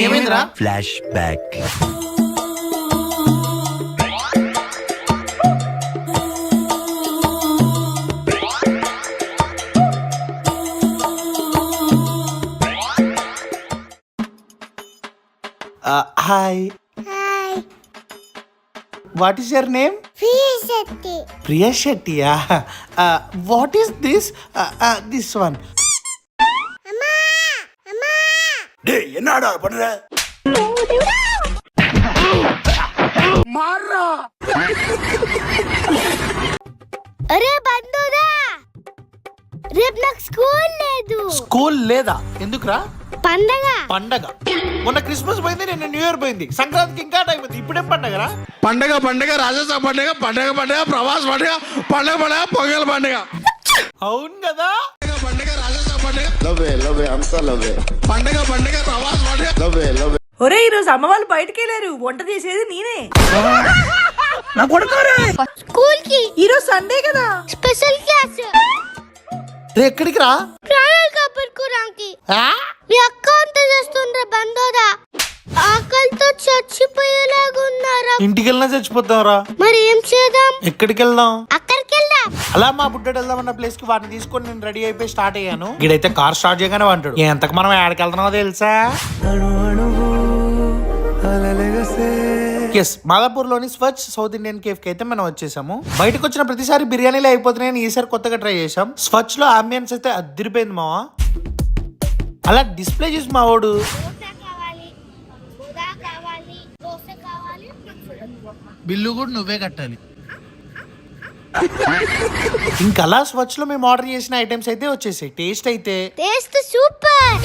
ఏమైందిరా? Flash back. Hi. What is your name? Priya Shetty. What is this? This one. என்னடா பண்ற? అరే బంధురా, రేపు నాకు స్కూల్ లేదు. స్కూల్ లేదా? ఎందుకురా? పండగ. పండగ? మొన్న క్రిస్మస్ పోయింది, నిన్న న్యూ ఇయర్ పోయింది, సంక్రాంతికి ఇంకా టైం ఉంది. ఇప్పుడేం పండగరా? పండగ పండగ రాజస్థాన్ పండగ పండగ పండగ ప్రవాస్ పండగ పండగ పండగ పొంగల్ పండగ. అవును కదా. పండగ రాజస్థాన్ పండగ లవ్ అంతా లవ్. పండగ పండగ ప్రవాస్ పండగ లవ్. ఒరే, ఈ రోజు అమ్మ వాళ్ళు బయటకు వెళ్ళారు, వంట చేసేది నేనే. నా కొడుకోరే స్కూల్ కి ఈ రోజు సండే కదా, స్పెషల్ క్లాస్. రే ఎక్కడికి రా? ప్రాణాలు కాపాడుకోరానికి. మీ అక్క అంత చేస్తుండ్రా బంధురా, ఆకలితో చచ్చిపోయేలాగా ఉన్నారా. ఇంటికి వెళ్ళినా చచ్చిపోతావురా. మరి ఏం చేద్దాం? ఎక్కడికి వెళ్దాం? అక్కడికి వెళ్దాం. అలా మా బుడ్డడు వెళ్దామన్న ప్లేస్ కి వాటిని తీసుకొని నేను రెడీ అయిపోయి స్టార్ట్ అయ్యాను. ఇక్కడైతే కార్ స్టార్ట్ చేయగానే అంటాడు, ఎంతకు మనం ఎక్కడికి వెళ్తున్నామో తెలుసా? ఎస్, మాదాపూర్ లోని స్వచ్ సౌత్ ఇండియన్ కేఫ్ కి అయితే మనం వచ్చేసాము. బయటకు వచ్చిన ప్రతిసారి బిర్యానీలు అయిపోతున్నాయని ఈసారి కొత్తగా ట్రై చేసాం. స్వచ్ లో అంబియన్స్ అయితే అదిరిపోయింది మావా. అలా డిస్ప్లే చేసి మా వాడు బిల్లు కూడా నువ్వే కట్టాలి. ఇంకా అలా స్వచ్ లో మేము ఆర్డర్ చేసిన ఐటమ్స్ అయితే వచ్చేసాయి. టేస్ట్ అయితే టేస్ట్ సూపర్.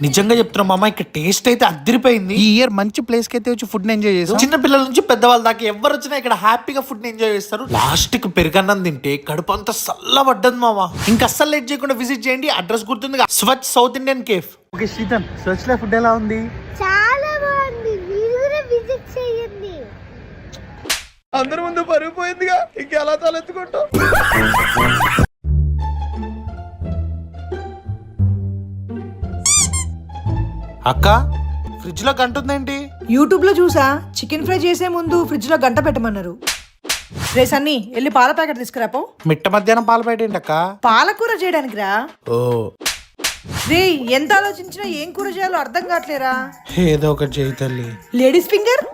నిజంగా చెప్తున్నాం మామ, ఇక్కడ టేస్ట్ అయితే అదిరిపోయింది. ఈ ఇయర్ మంచి ప్లేస్ కి అయితే వచ్చి ఫుడ్ ఎంజాయ్ చేస్తాం. చిన్న పిల్లల నుంచి పెద్దవాళ్ళ దాకా ఎవరు వచ్చినా ఇక్కడ హ్యాపీగా ఫుడ్ ఎంజాయ్ చేస్తారు. లాస్ట్ కి పెరుగన్నం తింటే కడుపు అంతా చల్లబడ్డది మామ. ఇంకా అస్సలు లేట్ చేయకుండా విజిట్ చేయండి. అడ్రస్ గుర్తుంది, Swach South Indian cafe. Okay Sridhan, Swach లో ఫుడ్ ఎలా ఉంది? చాలా బాగుంది, మీరు కూడా విజిట్ చేయండి. అందరి ముందు పరుగు పోయిందిగా, ఇంకెలా తలెత్తుకుంటాం. అక్క, ఫ్రిడ్జ్ లో గంట ఉందేంటి? యూట్యూబ్ లో చూసా, చికెన్ ఫ్రై చేసే ముందు ఫ్రిడ్జ్ లో గంట పెట్టమన్నారు. రే సన్నీ, వెళ్ళి పాల ప్యాకెట్ తీసుకురాపో. మిట్ట మధ్యాహ్నం పాలు బయటేంటి అక్క? పాలకూర చేయడానికి రా. ఓ, రే ఎంత ఆలోచించినా ఏం కూర చేయాలో అర్థం కావట్లేరా. ఏదో ఒకటి చేయి తల్లి. Ladies finger.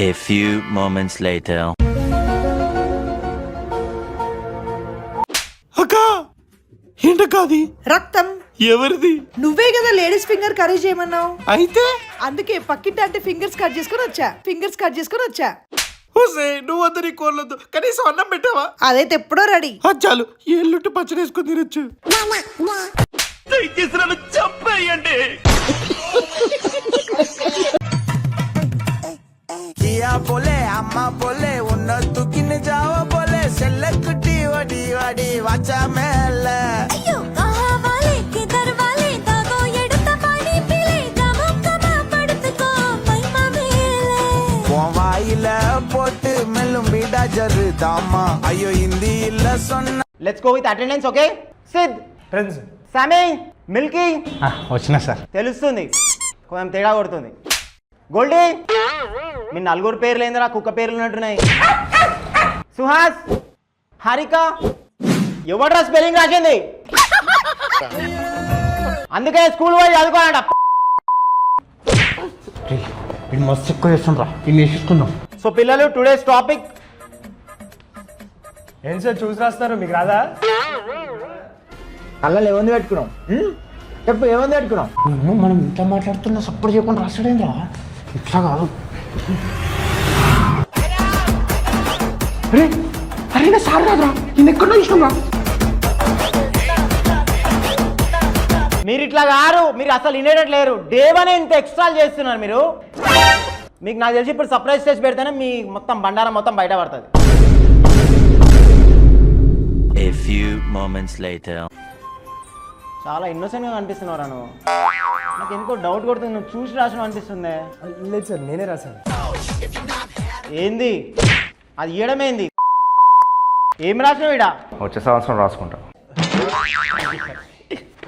A few moments later. అక్క, ఏంటక్క అది? రక్తం. ఎవరిది? నువ్వే కదా లేడీస్ ఫింగర్ కర్రీ చేయమన్నావు. అయితే అందుకే పక్కింటి అంటే ఫింగర్స్ కట్ చేసుకొని వచ్చా. హుసే, నువ్వు వద్దు, నీ కోర్లొద్దు, కనీసం అన్నం పెట్టావా? అదైతే ఎప్పుడో రెడీ. చాలు, ఎల్లుంటి పచ్చడి వేసుకొని తినొచ్చు. చంపేయండి. పోలే అమ్మ పోలే ఉన్నట్టు కింద జావ పోలే సెల్లకుటి వడి వడి వాచా మేల. போட்டு மெல்லும் வீடா ஜரு தாமா ஐயோ இந்தி இல்ல சொன்ன. Let's go with attendance. Okay Sid, friends సామి, మిల్కీ వచ్చినా సార్. తెలుస్తుంది, కొంచెం తేడా కొడుతుంది. గోల్డీ, మీ నలుగురు పేర్లు ఏందిరా కుక్క పేర్లు ఉన్నట్టున్నాయి. సుహాస్, హారిక, ఎవడ్రా స్పెల్లింగ్ రాసింది? అందుకే స్కూల్ పోయి చదువుకోనంట. మస్తు ఎక్కువ చేస్తుండ్రా, ఇన్ని వేసుకుందాం. సో పిల్లలు, టుడేస్ టాపిక్ ఏం సార్ చూసి రాస్తారు, మీకు రాదా? అల్లలు ఏముంది పెట్టుకున్నాం? చెప్పు, ఏముంది పెట్టుకున్నాం? మనం ఇంత మాట్లాడుతున్నా సపోర్ట్ చేయకుండా రాస్తాడేంద్రా. ఇట్లా కాదు. అరే సార్ రాదురా, నేను ఎక్కడో ఇష్టంరా. మీరు ఇట్లా గారు, మీరు అసలు వినేటట్లేరు. డేవనే ఇంత ఎక్స్ట్రా చేస్తున్నారు మీరు. మీకు నాకు తెలిసి ఇప్పుడు సర్ప్రైజ్ స్టేజ్ పెడితేనే మీ మొత్తం బండారం మొత్తం బయట పడుతుంది. A few moments later. చాలా ఇన్నోసెంట్గా అనిపిస్తున్నారా నువ్వు? నాకు ఎందుకో డౌట్ కొడుతుంది, నువ్వు చూసి రాసిన అనిపిస్తుంది. లేదు సార్, నేనే రాశాను. ఏంది అది? ఇయ్యడమేంది? ఏం రాసినావు ఇడా? వచ్చే సంవత్సరం రాసుకుంటా.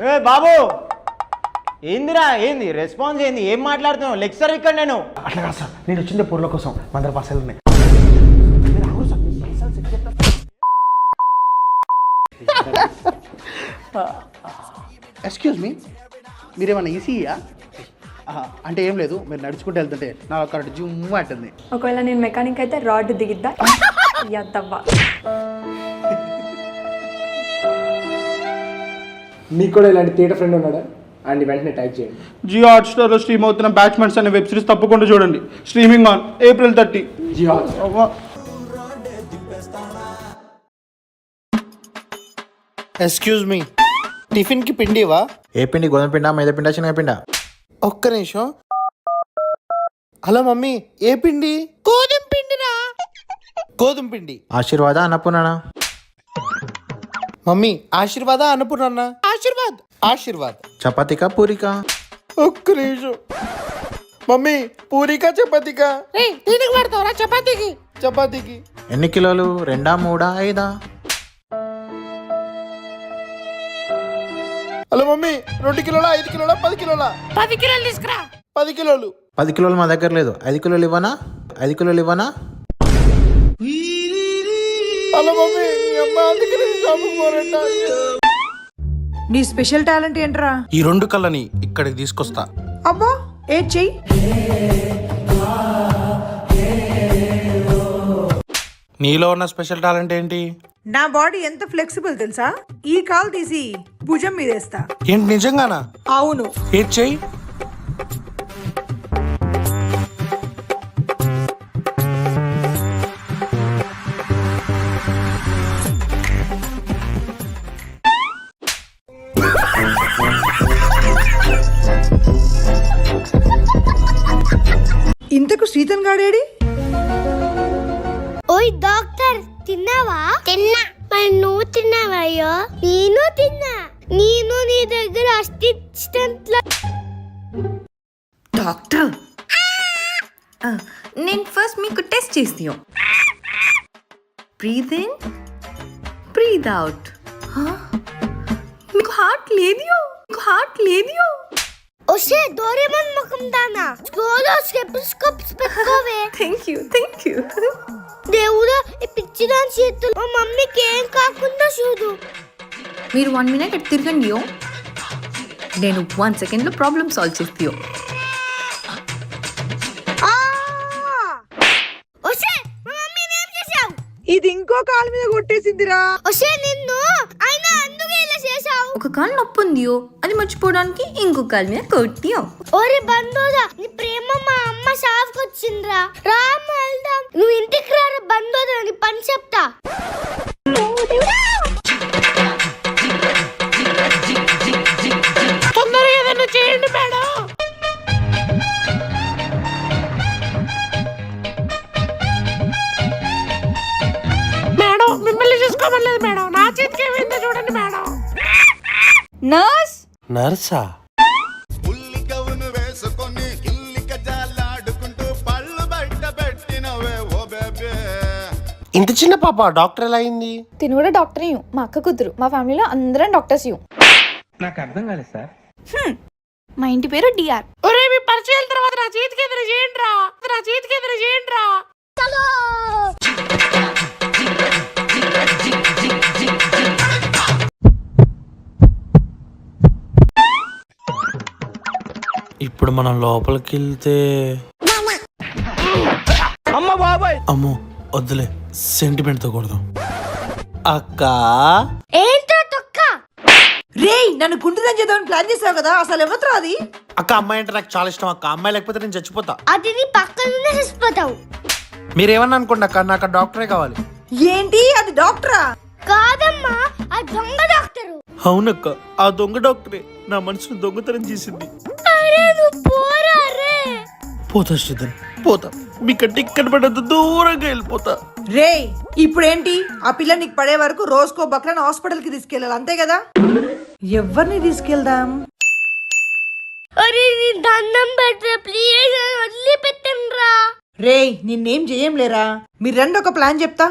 ఏ బాబు, ఏందిరా? ఏంది రెస్పాన్స్? ఏంది? ఏం మాట్లాడుతున్నావు? లెక్చర్ ఇక్కడ నేను. అట్లా కాదు సార్, నేను వచ్చిందే పూర్ల కోసం. మందర పాసాలు ఉన్నాయి. ఎక్స్క్యూజ్ మీ, మీరేమన్నా ఈసీయా? అంటే ఏం లేదు, మీరు నడుచుకుంటూ వెళ్తుంటే నాకు అక్కడ జుమ్ అంటుంది. ఒకవేళ నేను మెకానిక్ అయితే రాడ్ దిగిద్దా? యద్దవ్వా. మీకు కూడా ఇలాంటి థియేటర్ ఫ్రెండ్ ఉన్నాడా? అండ్ వెంటనే టైప్ చేయండి. జియో హాట్స్టార్లో స్ట్రీమ్ అవుతున్న బ్యాట్స్మెన్స్ అనే వెబ్ సిరీస్ తప్పకుండా చూడండి. Streaming on April 30. Jio. Excuse me, tiffin కి పిండివా? ఏ పిండి? గోధుమ పిండా, మైదా పిండా, శనగ పిండా? ఒక్క నిమిషం. హలో మమ్మీ, ఏ పిండి? గోధుమ పిండిరా. గోధుమ పిండి. ఆశీర్వాద అన్నపూర్ణ. మమ్మీ ఆశీర్వాద అన్నపూర్ణ. ఆశీర్వాద్. ఆశీర్వాద్. చపాతీకా పూరికా? ఒక్క నిమిషం. మమ్మీ పూరికా చపాతీకా? దీనికి పడతావరా? చపాతీకి. చపాతీకి. ఎన్ని కిలోలు? 2, 3, 5? Hello mummy, 2 కిలోలా, 5 కిలోలా, 10 కిలోలా? 10 కిలోలు తీసుకురా. 10 కిలోలు. 10 కిలోలు మా దగ్గర లేదు. 5 కిలోలు ఇవ్వనా? 5 కిలోలు ఇవ్వనా? హలో మమ్మీ, మీ అమ్మ అందుకే షాపుకి పోరంట. నీ స్పెషల్ టాలెంట్ ఏంట్రా? ఈ 2 కళ్ళని ఇక్కడికి తీసుకొస్తా. అబ్బా, ఏ చెయ్యి. నీలో ఉన్న స్పెషల్ టాలెంట్ ఏంటి? నా బాడీ ఎంత ఫ్లెక్సిబుల్ తెలుసా? ఈ కాల్ తీసి భుజం మీద వేస్తా. ఏంటి నిజంగానా? అవును. ఏది చెయ్యి. ఇంతకు శ్రీతన్ గాడేడి? ఓయ్ డాక్టర్, తిన్నావా? తిన్నా. మరి నువ్వు తిన్నావయ్యో? నేను తిన్నా. నేను నీ దగ్గర అసిస్టెంట్. డాక్టర్, నేను ఫస్ట్ మీకు టెస్ట్ చేస్తాను. Breathe in, breathe out. మీకు హార్ట్ లేదు. ఒసే డోరేమోన్ ముఖం దానా, స్కూల్లో స్టెపిస్కోప్స్ పెట్టుకోవే. Thank you. దేవుడా, ఈ పిచ్చి దాని చేతులు మా మమ్మీకి ఏం కాకుండా చూడు. మీరు 1 minute అటు తిరగండి. నేను 1 secondలో ప్రాబ్లమ్ సాల్వ్ చేస్తాను. ఒసే, మా మమ్మీని ఏం చేశావు? ఇది ఇంకో కాలు మీద కొట్టేసిందిరా. ఒసే నిన్ను, అయినా అందుకే ఇలా చేశావు. ఒక కాలు నొప్పి ఉంది, అది మర్చిపోవడానికి ఇంకో కాలు మీద కొట్టియో. ఓరే బందోదా, నీ ప్రేమ మా అమ్మ సాఫ్కొచ్చిందిరా. రా అమ్మ, వెళ్దాం. నువ్వు ఇంటికి రారా బందోదా, నీ పని చెప్తా. తొందరగా ఏదైనా చేయండి మేడం. మేడం, మిమ్మల్ని చూసుకోమలేదు మేడం. నా చేతికి ఏమైందో చూడండి మేడం. నర్స్. నర్సా? ఉల్లి కవును వేసుకొని కిల్లిక జాలాడుకుంటూ పళ్ళు బయట పెట్టినవే ఓ బేబే. ఇంత చిన్న పాప డాక్టర్ ఎలా అయింది? తిను కూడా డాక్టర్ అయ్యు. మా అక్క కూతురు. మా ఫ్యామిలీలో అందరం డాక్టర్స్ అయ్యు. నాకు అర్థం కాలేదు సార్. మా ఇంటి పేరు డిఆర్. ఒరే, మీ పరిచయాల తర్వాత నా చేతికి ఎదురు చేయండి రా. ఇప్పుడు మనం లోపలికి వెళ్తే అమ్మ బాబాయ్. అమ్మో వద్దులే, సెంటిమెంట్ తో కొడదాం. అక్క ఏంటో తొక్క. రేయ్, నన్ను గుండెదని చేద్దామని ప్లాన్ చేసావు కదా, అసలు ఎవరితో అది? అక్క అమ్మాయి అంటే నాకు చాలా ఇష్టం అక్క. అమ్మాయి లేకపోతే నేను చచ్చిపోతా. అది నీ పక్కనే చచ్చిపోతావు. మీరేమన్నా అనుకోండి అక్క, నాకు డాక్టరే కావాలి. ఏంటి, అది డాక్టరా? కాదమ్మా, ఆ దొంగ డాక్టరు. అవునక్క, ఆ దొంగ డాక్టరే నా మనసును దొంగతనం చేసింది. అరే నువ్వు పోరా రే. పోతా శ్రీధర్, పోతా. మీకంటే ఇక్కడ పడద్దు, దూరంగా వెళ్ళిపోతా. రేయ్, ఇప్పుడేంటి? ఆ పిల్ల నీకు పడే వరకు రోజుకో బక్లను హాస్పిటల్ కి తీసుకెళ్ళాలి, అంతే కదా? ఎవరిని తీసుకెళ్దాం? అరే నీ దండం పెట్టే, ప్లీజ్ వదిలిపెట్టండి రా. రేయ్, నిన్నేం చెయ్యం లేరా. మీరు రండి, ఒక ప్లాన్ చెప్తా.